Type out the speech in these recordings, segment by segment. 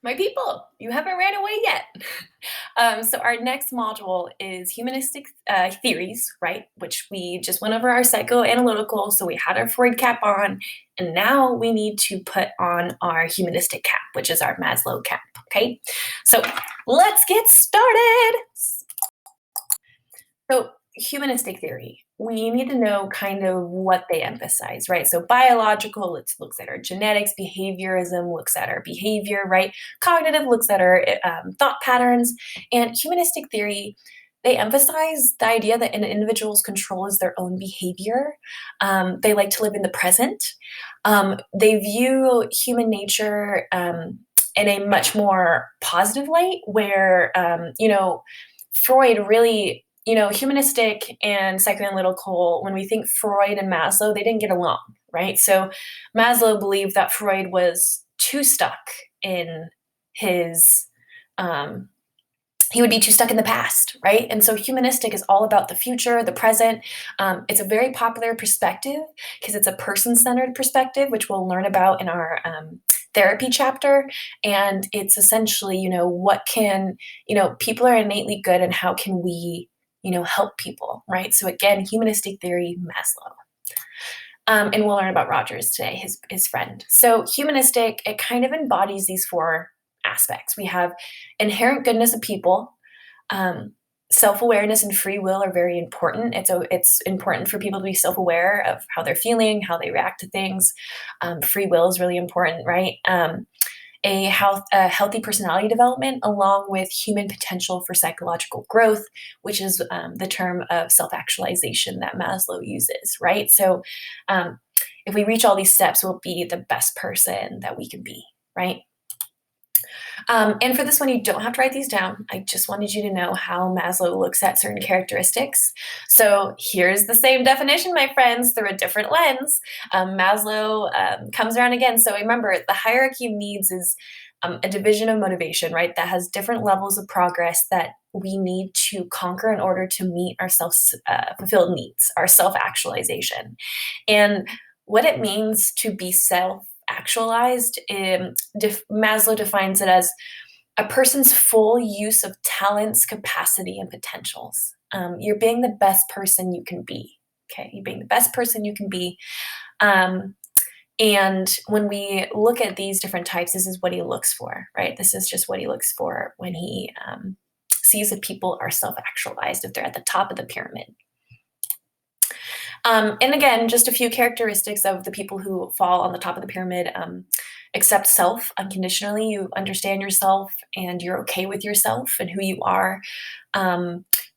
My people, you haven't ran away yet. So our next module is humanistic theories, right? Which we just went over our psychoanalytical, so we had our Freud cap on, and now we need to put on our humanistic cap, which is our Maslow cap, okay? So let's get started. So humanistic theory, we need to know kind of what they emphasize, right? So biological, it looks at our genetics. Behaviorism looks at our behavior, right? Cognitive looks at our thought patterns. And humanistic theory, they emphasize the idea that an individual's control is their own behavior. They like to live in the present. They view human nature in a much more positive light, where, Freud really, humanistic and psychoanalytical, when we think Freud and Maslow, they didn't get along, right? So Maslow believed that Freud was too stuck in his, he would be too stuck in the past, right? And so humanistic is all about the future, the present. It's a very popular perspective because it's a person-centered perspective, which we'll learn about in our therapy chapter. And it's essentially, what can, people are innately good, and how can we, help people, right? So again, humanistic theory, Maslow. And we'll learn about Rogers today, his friend. So humanistic, it kind of embodies these four aspects. We have inherent goodness of people. Self-awareness and free will are very important. It's important for people to be self-aware of how they're feeling, how they react to things. Free will is really important, right? A healthy personality development, along with human potential for psychological growth, which is the term of self-actualization that Maslow uses, right? So if we reach all these steps, we'll be the best person that we can be, right? And for this one, you don't have to write these down. I just wanted you to know how Maslow looks at certain characteristics. So here's the same definition, my friends, through a different lens. Maslow comes around again. So remember, the hierarchy of needs is a division of motivation, right? That has different levels of progress that we need to conquer in order to meet our self-fulfilled needs, our self-actualization. And what it means to be self-actualized, Maslow defines it as a person's full use of talents, capacity, and potentials. You're being the best person you can be. Okay, you're being the best person you can be. And when we look at these different types, this is what he looks for, right? This is just what he looks for when he sees that people are self-actualized, if they're at the top of the pyramid. And again, just a few characteristics of the people who fall on the top of the pyramid. Accept self unconditionally. You understand yourself and you're okay with yourself and who you are.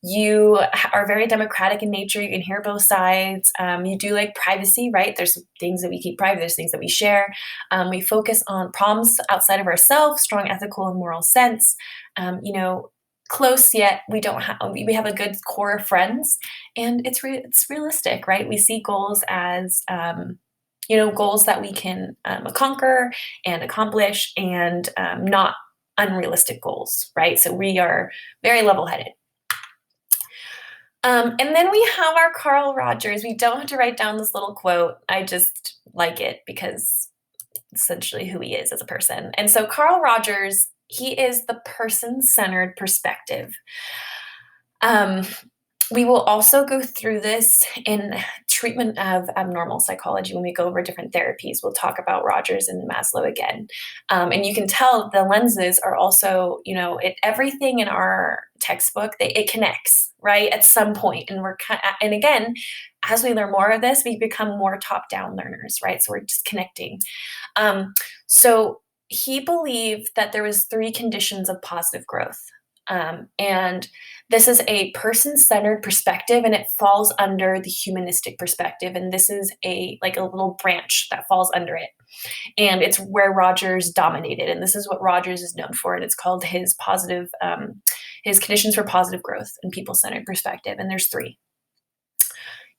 You are very democratic in nature. You can hear both sides. You do like privacy, right? There's things that we keep private. There's things that we share. We focus on problems outside of ourselves, strong ethical and moral sense. Close, yet we have a good core of friends, and it's realistic, right? We see goals as goals that we can conquer and accomplish, and not unrealistic goals, right? So we are very level-headed. And then we have our Carl Rogers. We don't have to write down this little quote. I just like it because it's essentially who he is as a person. And so Carl Rogers, he is the person-centered perspective. We will also go through this in treatment of abnormal psychology. When we go over different therapies, we'll talk about Rogers and Maslow again. And you can tell the lenses are also, everything in our textbook, it connects, right, at some point. And again, as we learn more of this, we become more top-down learners, right? So we're just connecting. So he believed that there was 3 conditions of positive growth. And this is a person-centered perspective, and it falls under the humanistic perspective. And this is a little branch that falls under it. And it's where Rogers dominated. And this is what Rogers is known for. And it's called his conditions for positive growth and people-centered perspective. And there's 3.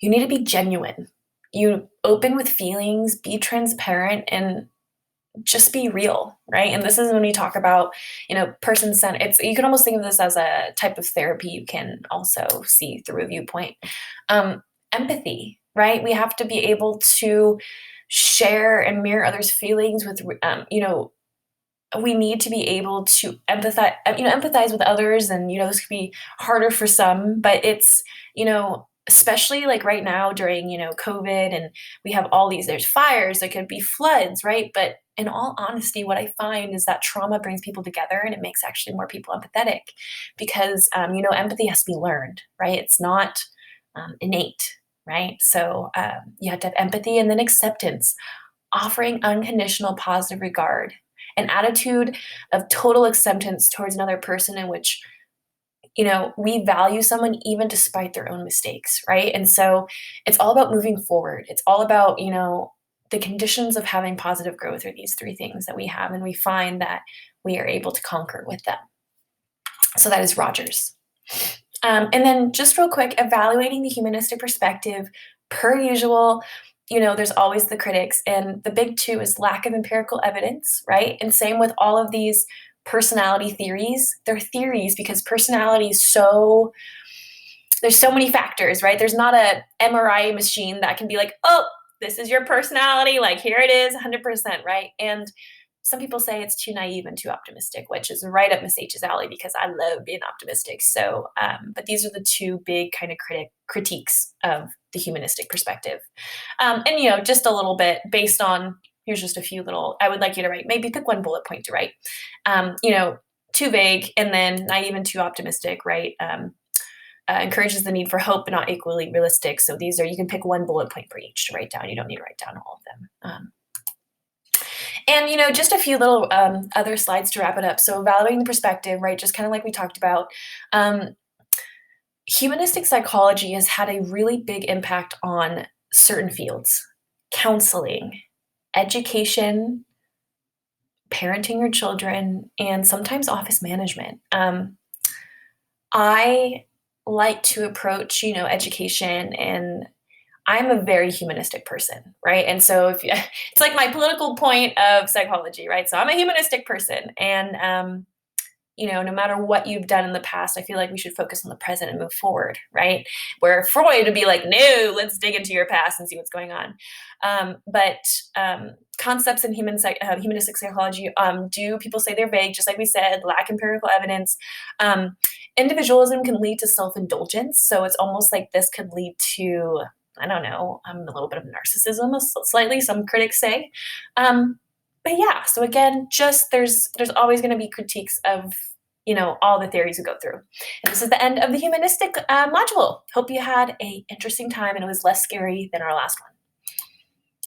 You need to be genuine. You open with feelings, be transparent, and just be real, right? And this is when we talk about, person-centered. You can almost think of this as a type of therapy you can also see through a viewpoint. Empathy, right? We have to be able to share and mirror others' feelings with, we need to be able to empathize with others. And, this could be harder for some, but it's, especially like right now during, COVID, and we have there's fires, there could be floods, right? But in all honesty, what I find is that trauma brings people together, and it makes actually more people empathetic because, empathy has to be learned, right? It's not innate, right? So you have to have empathy, and then acceptance, offering unconditional positive regard, an attitude of total acceptance towards another person in which, we value someone even despite their own mistakes, right? And so it's all about moving forward. It's all about, the conditions of having positive growth are these three things that we have, and we find that we are able to conquer with them. So that is Rogers. And then just real quick, evaluating the humanistic perspective, per usual, there's always the critics. And the big two is lack of empirical evidence, right? And same with all of these personality theories. They're theories because personality is there's so many factors, right? There's not a MRI machine that can be like, oh, this is your personality, like here it is, 100%, right? And some people say it's too naive and too optimistic, which is right up Miss H's alley because I love being optimistic. So, but these are the two big kind of critiques of the humanistic perspective. And, just a little bit based on, here's just a few I would like you to write, maybe pick one bullet point to write. Too vague, and then naive and too optimistic, right? Encourages the need for hope, but not equally realistic. So you can pick one bullet point for each to write down. You don't need to write down all of them. And, just a few little other slides to wrap it up. So evaluating the perspective, right, just kind of like we talked about. Humanistic psychology has had a really big impact on certain fields: counseling, education, parenting your children, and sometimes office management. I like to approach, education, and I'm a very humanistic person, right? And so it's like my political point of psychology, right? So I'm a humanistic person, and no matter what you've done in the past, I feel like we should focus on the present and move forward, right? Where Freud would be like, no, let's dig into your past and see what's going on. But concepts in humanistic psychology, do people say they're vague, just like we said, lack empirical evidence. Individualism can lead to self-indulgence. So it's almost like this could lead to, I don't know, a little bit of narcissism, slightly, some critics say. But yeah, so again, just there's always going to be critiques of, all the theories we go through. And this is the end of the humanistic module. Hope you had an interesting time and it was less scary than our last one.